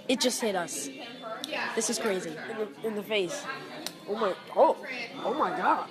It just hit us. This is crazy. In the face. Oh my gosh.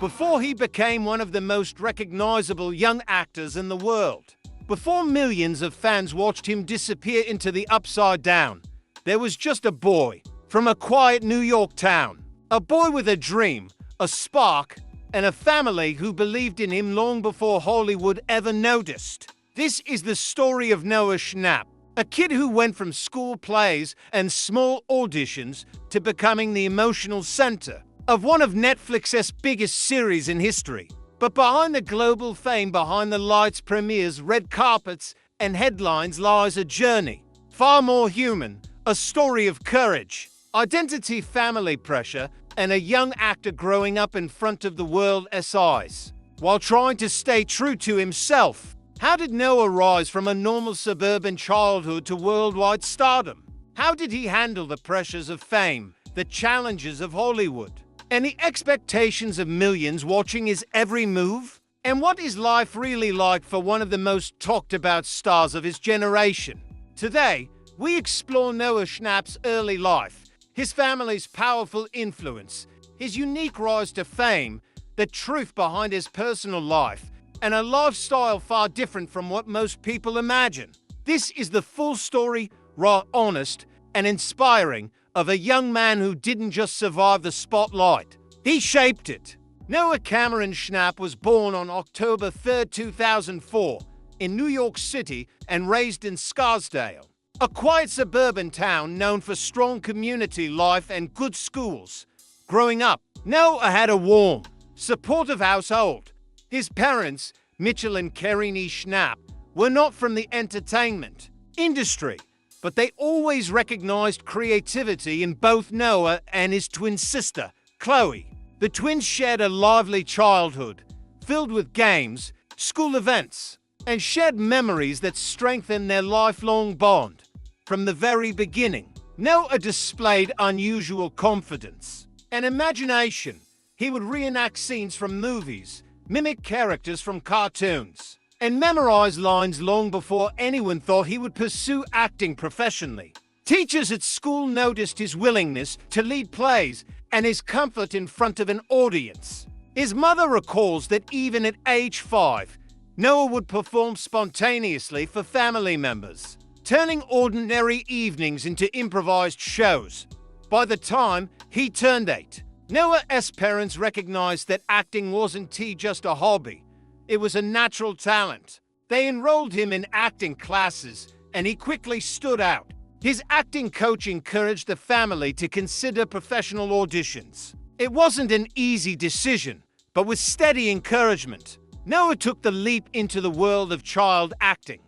Before he became one of the most recognizable young actors in the world, before millions of fans watched him disappear into the upside down, there was just a boy from a quiet New York town. A boy with a dream, a spark, and a family who believed in him long before Hollywood ever noticed. This is the story of Noah Schnapp, a kid who went from school plays and small auditions to becoming the emotional center of one of Netflix's biggest series in history. But behind the global fame, behind the lights, premieres, red carpets, and headlines lies a journey, far more human, a story of courage, identity, family pressure, and a young actor growing up in front of the world's eyes, while trying to stay true to himself. How did Noah rise from a normal suburban childhood to worldwide stardom? How did he handle the pressures of fame, the challenges of Hollywood, and the expectations of millions watching his every move? And what is life really like for one of the most talked about stars of his generation? Today, we explore Noah Schnapp's early life, his family's powerful influence, his unique rise to fame, the truth behind his personal life, and a lifestyle far different from what most people imagine. This is the full story, raw, honest, and inspiring, of a young man who didn't just survive the spotlight, he shaped it. Noah Cameron Schnapp was born on October 3, 2004, in New York City and raised in Scarsdale, a quiet suburban town known for strong community life and good schools. Growing up, Noah had a warm, supportive household. His parents, Mitchell and Karine Schnapp, were not from the entertainment industry, but they always recognized creativity in both Noah and his twin sister, Chloe. The twins shared a lively childhood, filled with games, school events, and shared memories that strengthened their lifelong bond. From the very beginning, Noah displayed unusual confidence and imagination. He would reenact scenes from movies, mimic characters from cartoons, and memorize lines long before anyone thought he would pursue acting professionally. Teachers at school noticed his willingness to lead plays and his comfort in front of an audience. His mother recalls that even at age 5, Noah would perform spontaneously for family members, turning ordinary evenings into improvised shows. By the time he turned 8, Noah's parents recognized that acting wasn't just a hobby, it was a natural talent. They enrolled him in acting classes, and he quickly stood out. His acting coach encouraged the family to consider professional auditions. It wasn't an easy decision, but with steady encouragement, Noah took the leap into the world of child acting.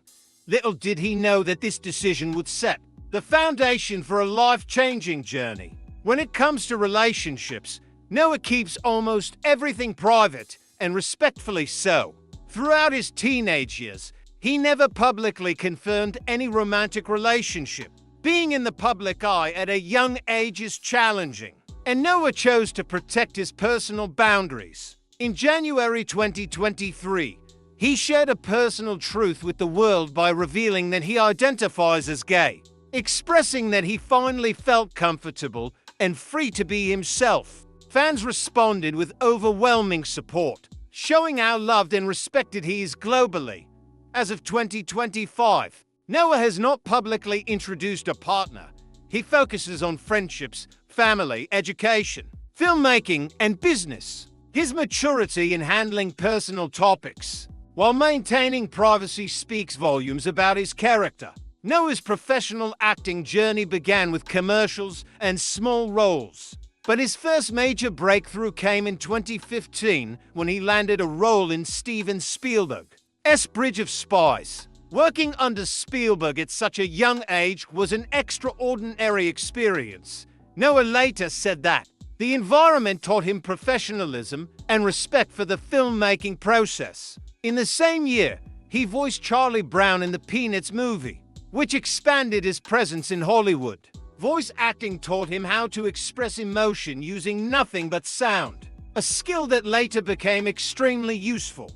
Little did he know that this decision would set the foundation for a life-changing journey. When it comes to relationships, Noah keeps almost everything private, and respectfully so. Throughout his teenage years, he never publicly confirmed any romantic relationship. Being in the public eye at a young age is challenging, and Noah chose to protect his personal boundaries. In January 2023, he shared a personal truth with the world by revealing that he identifies as gay, expressing that he finally felt comfortable and free to be himself. Fans responded with overwhelming support, showing how loved and respected he is globally. As of 2025, Noah has not publicly introduced a partner. He focuses on friendships, family, education, filmmaking, and business. His maturity in handling personal topics, while maintaining privacy, speaks volumes about his character. Noah's professional acting journey began with commercials and small roles, but his first major breakthrough came in 2015 when he landed a role in Steven Spielberg's Bridge of Spies. Working under Spielberg at such a young age was an extraordinary experience. Noah later said that the environment taught him professionalism and respect for the filmmaking process. In the same year, he voiced Charlie Brown in the Peanuts movie, which expanded his presence in Hollywood. Voice acting taught him how to express emotion using nothing but sound, a skill that later became extremely useful.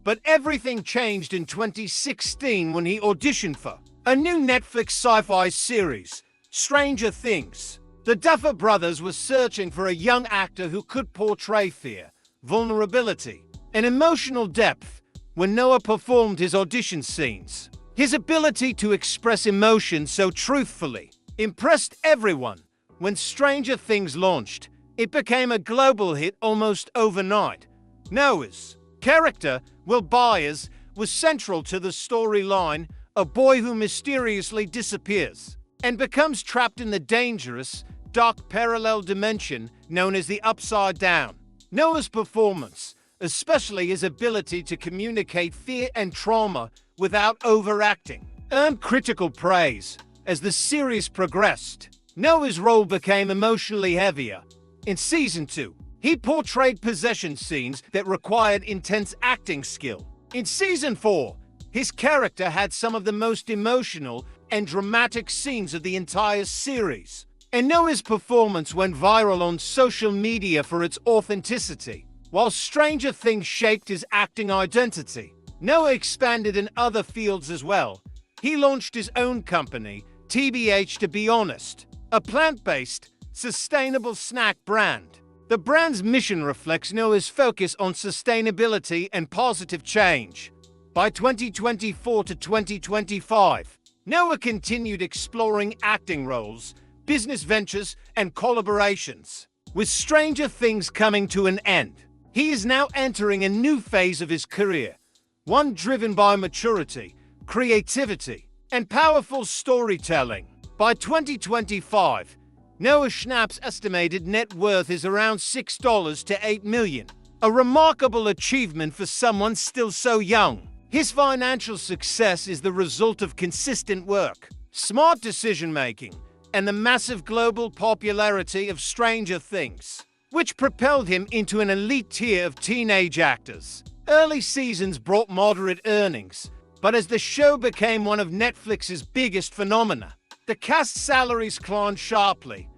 But everything changed in 2016 when he auditioned for A new Netflix sci-fi series, Stranger Things. The Duffer Brothers were searching for a young actor who could portray fear, vulnerability, and emotional depth when Noah performed his audition scenes. His ability to express emotion so truthfully impressed everyone. When Stranger Things launched, it became a global hit almost overnight. Noah's character, Will Byers, was central to the storyline, a boy who mysteriously disappears and becomes trapped in the dangerous, dark parallel dimension known as the Upside Down. Noah's performance, especially his ability to communicate fear and trauma without overacting, earned critical praise. As the series progressed, Noah's role became emotionally heavier. In Season 2, he portrayed possession scenes that required intense acting skill. In Season 4, his character had some of the most emotional and dramatic scenes of the entire series. And Noah's performance went viral on social media for its authenticity. While Stranger Things shaped his acting identity, Noah expanded in other fields as well. He launched his own company, TBH To Be Honest, a plant-based, sustainable snack brand. The brand's mission reflects Noah's focus on sustainability and positive change. By 2024 to 2025, Noah continued exploring acting roles, business ventures, and collaborations. With Stranger Things coming to an end, he is now entering a new phase of his career, one driven by maturity, creativity, and powerful storytelling. By 2025, Noah Schnapp's estimated net worth is around $6 to $8 million, a remarkable achievement for someone still so young. His financial success is the result of consistent work, smart decision-making, and the massive global popularity of Stranger Things, which propelled him into an elite tier of teenage actors. Early seasons brought moderate earnings, but as the show became one of Netflix's biggest phenomena, the cast's salaries climbed sharply.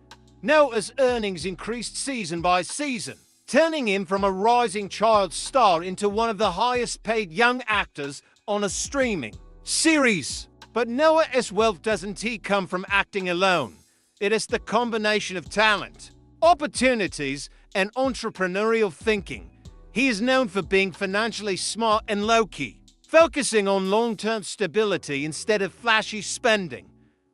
Noah's earnings increased season by season, turning him from a rising child star into one of the highest-paid young actors on a streaming series. But Noah's wealth doesn't come from acting alone. It is the combination of talent, opportunities, and entrepreneurial thinking. He is known for being financially smart and low-key, focusing on long-term stability instead of flashy spending.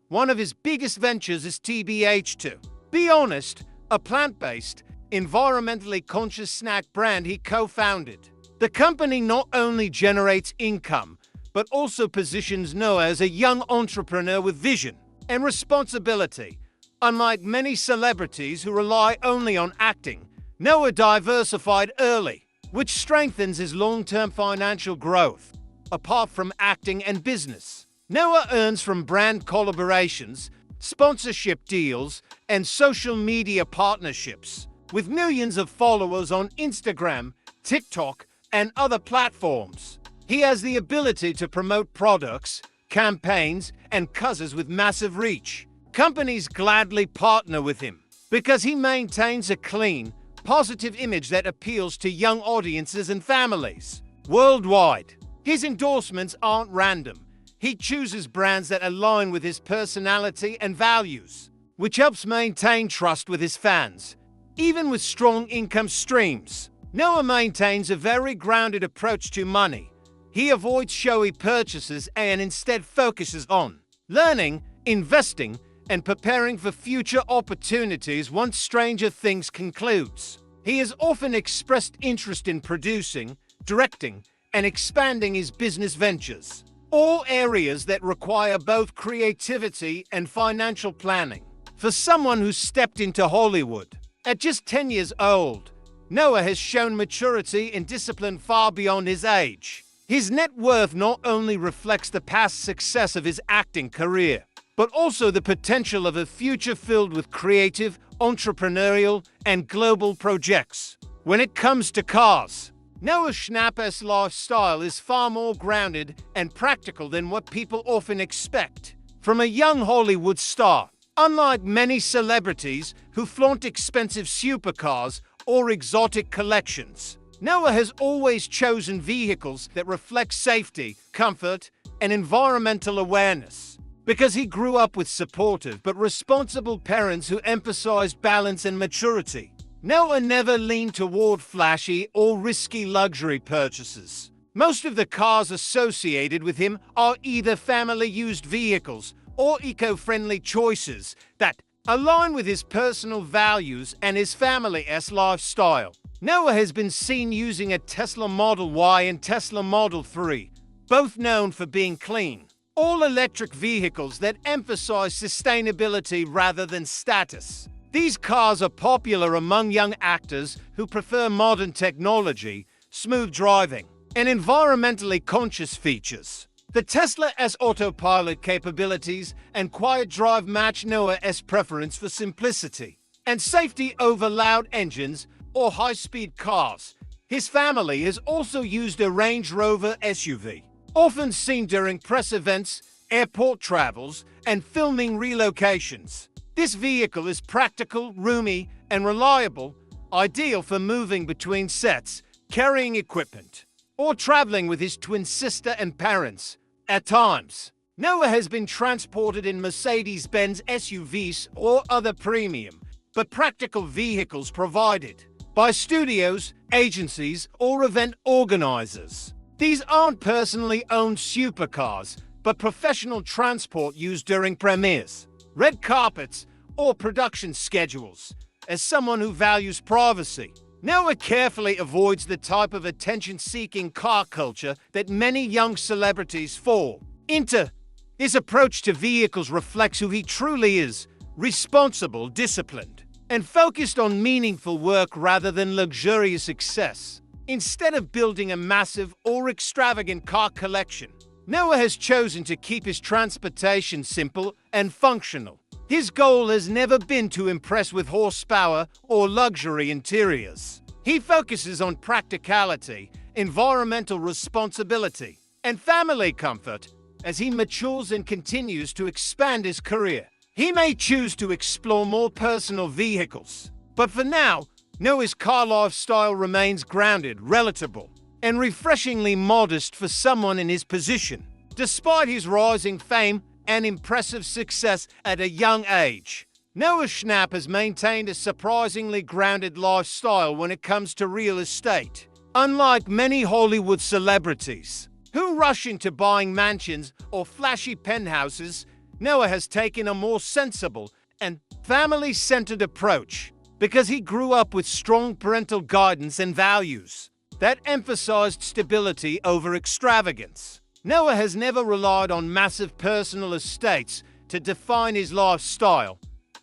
One of his biggest ventures is TBH To Be Honest, a plant-based, environmentally conscious snack brand he co-founded. The company not only generates income, but also positions Noah as a young entrepreneur with vision and responsibility. Unlike many celebrities who rely only on acting, Noah diversified early, which strengthens his long-term financial growth. Apart from acting and business, Noah earns from brand collaborations, sponsorship deals, and social media partnerships. With millions of followers on Instagram, TikTok, and other platforms, he has the ability to promote products, campaigns, and causes with massive reach. Companies gladly partner with him because he maintains a clean, positive image that appeals to young audiences and families worldwide. His endorsements aren't random. He chooses brands that align with his personality and values, which helps maintain trust with his fans. Even with strong income streams, Noah maintains a very grounded approach to money. He avoids showy purchases and instead focuses on learning, investing, and preparing for future opportunities once Stranger Things concludes. He has often expressed interest in producing, directing, and expanding his business ventures, all areas that require both creativity and financial planning. For someone who stepped into Hollywood at just 10 years old, Noah has shown maturity and discipline far beyond his age. His net worth not only reflects the past success of his acting career, but also the potential of a future filled with creative, entrepreneurial, and global projects. When it comes to cars, Noah Schnapp's lifestyle is far more grounded and practical than what people often expect from a young Hollywood star. Unlike many celebrities who flaunt expensive supercars or exotic collections, Noah has always chosen vehicles that reflect safety, comfort, and environmental awareness. because he grew up with supportive but responsible parents who emphasized balance and maturity. Noah never leaned toward flashy or risky luxury purchases. Most of the cars associated with him are either family-used vehicles or eco-friendly choices that align with his personal values and his family's lifestyle. Noah has been seen using a Tesla Model Y and Tesla Model 3, both known for being clean, all-electric vehicles that emphasize sustainability rather than status. These cars are popular among young actors who prefer modern technology, smooth driving, and environmentally conscious features. The Tesla's autopilot capabilities and quiet drive match Noah's preference for simplicity and safety over loud engines or high-speed cars. His family has also used a Range Rover SUV, often seen during press events, airport travels, and filming relocations. This vehicle is practical, roomy, and reliable, ideal for moving between sets, carrying equipment, or traveling with his twin sister and parents. At times, Noah has been transported in Mercedes-Benz SUVs or other premium, but practical vehicles provided by studios, agencies, or event organizers. These aren't personally owned supercars, but professional transport used during premieres, red carpets, or production schedules. As someone who values privacy, Noah carefully avoids the type of attention-seeking car culture that many young celebrities fall into. His approach to vehicles reflects who he truly is: responsible, disciplined, and focused on meaningful work rather than luxurious success. Instead of building a massive or extravagant car collection, Noah has chosen to keep his transportation simple and functional. His goal has never been to impress with horsepower or luxury interiors. He focuses on practicality, environmental responsibility, and family comfort as he matures and continues to expand his career. He may choose to explore more personal vehicles, but for now, Noah's car lifestyle remains grounded, relatable, and refreshingly modest for someone in his position. Despite his rising fame and impressive success at a young age, Noah Schnapp has maintained a surprisingly grounded lifestyle when it comes to real estate. Unlike many Hollywood celebrities who rush into buying mansions or flashy penthouses, Noah has taken a more sensible and family-centered approach because he grew up with strong parental guidance and values that emphasized stability over extravagance. Noah has never relied on massive personal estates to define his lifestyle.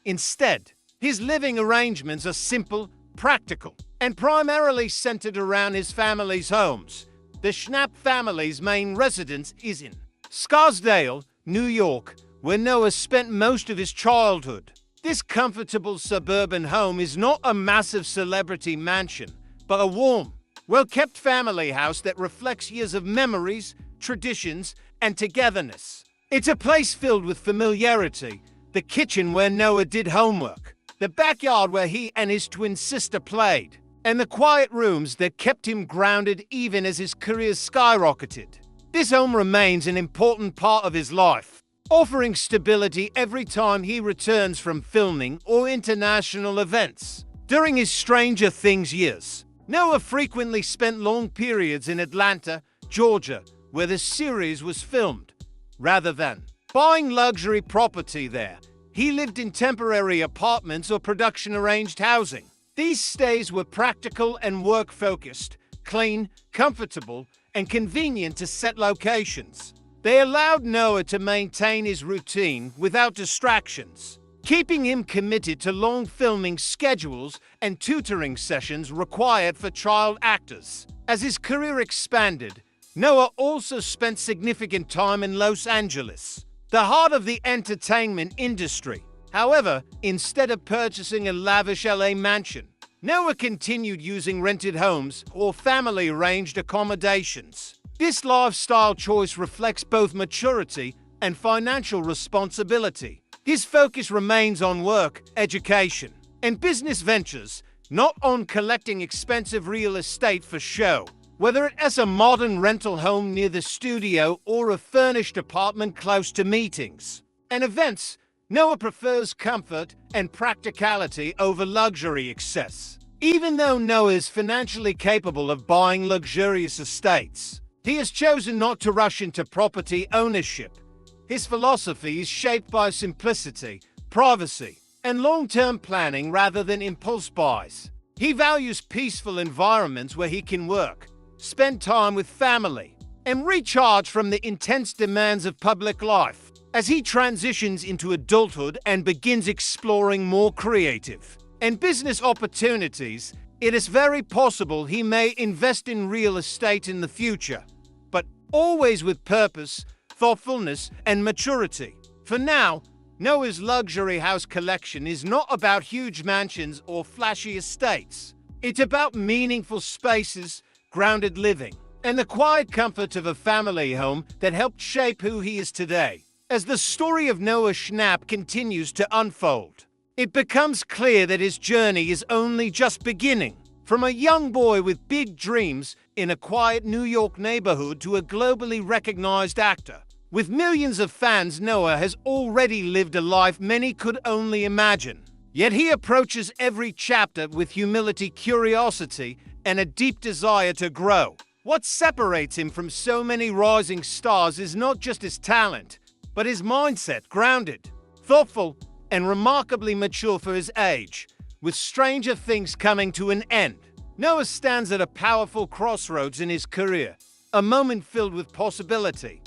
Instead, his living arrangements are simple, practical, and primarily centered around his family's homes. The Schnapp family's main residence is in Scarsdale, New York, where Noah spent most of his childhood. This comfortable suburban home is not a massive celebrity mansion, but a warm, well-kept family house that reflects years of memories, traditions, and togetherness. It's a place filled with familiarity: the kitchen where Noah did homework, the backyard where he and his twin sister played, and the quiet rooms that kept him grounded even as his career skyrocketed. This home remains an important part of his life, offering stability every time he returns from filming or international events. During his Stranger Things years, Noah frequently spent long periods in Atlanta, Georgia, where the series was filmed. Rather than buying luxury property there, he lived in temporary apartments or production-arranged housing. These stays were practical and work-focused, clean, comfortable, and convenient to set locations. They allowed Noah to maintain his routine without distractions, keeping him committed to long filming schedules and tutoring sessions required for child actors. As his career expanded, Noah also spent significant time in Los Angeles, the heart of the entertainment industry. However, instead of purchasing a lavish LA mansion, Noah continued using rented homes or family-arranged accommodations. This lifestyle choice reflects both maturity and financial responsibility. His focus remains on work, education, and business ventures, not on collecting expensive real estate for show. Whether it's a modern rental home near the studio or a furnished apartment close to meetings, and events, Noah prefers comfort and practicality over luxury excess. Even though Noah is financially capable of buying luxurious estates, he has chosen not to rush into property ownership. His philosophy is shaped by simplicity, privacy, and long-term planning rather than impulse buys. He values peaceful environments where he can work, spend time with family, and recharge from the intense demands of public life. As he transitions into adulthood and begins exploring more creative and business opportunities, it is very possible he may invest in real estate in the future, but always with purpose, thoughtfulness, and maturity. For now, Noah's luxury house collection is not about huge mansions or flashy estates. It's about meaningful spaces, grounded living, and the quiet comfort of a family home that helped shape who he is today. As the story of Noah Schnapp continues to unfold, it becomes clear that his journey is only just beginning. From a young boy with big dreams in a quiet New York neighborhood to a globally recognized actor, with millions of fans, Noah has already lived a life many could only imagine. Yet he approaches every chapter with humility, curiosity, and a deep desire to grow. What separates him from so many rising stars is not just his talent, but his mindset, grounded, thoughtful, and remarkably mature for his age. With Stranger Things coming to an end, Noah stands at a powerful crossroads in his career, a moment filled with possibility.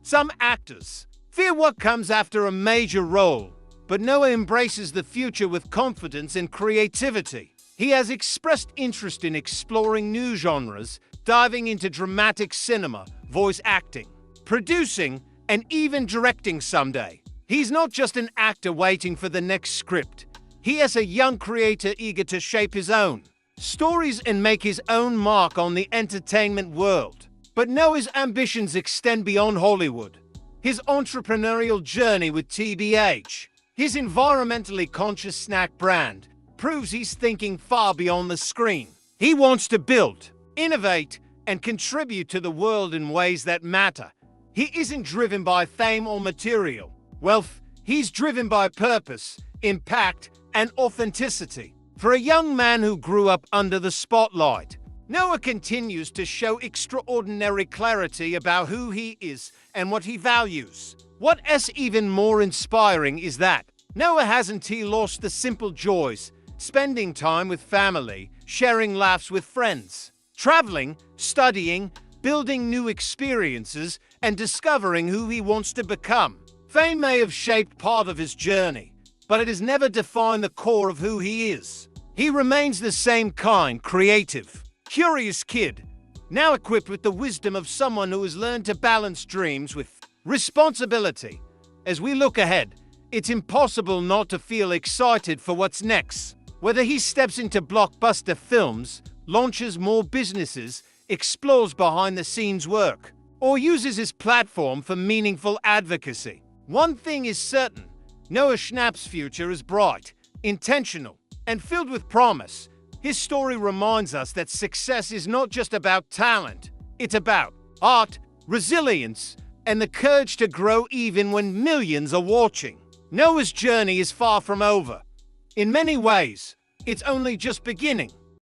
Some actors fear what comes after a major role, but Noah embraces the future with confidence and creativity. He has expressed interest in exploring new genres, diving into dramatic cinema, voice acting, producing, and even directing someday. He's not just an actor waiting for the next script. He is a young creator eager to shape his own stories and make his own mark on the entertainment world. But Noah's ambitions extend beyond Hollywood. His entrepreneurial journey with TBH, his environmentally conscious snack brand, proves he's thinking far beyond the screen. He wants to build, innovate, and contribute to the world in ways that matter. He isn't driven by fame or material wealth. He's driven by purpose, impact, and authenticity. For a young man who grew up under the spotlight, Noah continues to show extraordinary clarity about who he is and what he values. What's even more inspiring is that Noah hasn't lost the simple joys, spending time with family, sharing laughs with friends, traveling, studying, building new experiences, and discovering who he wants to become. Fame may have shaped part of his journey, but it has never defined the core of who he is. He remains the same kind, creative, curious kid, now equipped with the wisdom of someone who has learned to balance dreams with responsibility. As we look ahead, it's impossible not to feel excited for what's next. Whether he steps into blockbuster films, launches more businesses, explores behind-the-scenes work, or uses his platform for meaningful advocacy, one thing is certain: Noah Schnapp's future is bright, intentional, and filled with promise. His story reminds us that success is not just about talent, it's about art, resilience, and the courage to grow even when millions are watching. Noah's journey is far from over. In many ways, it's only just beginning.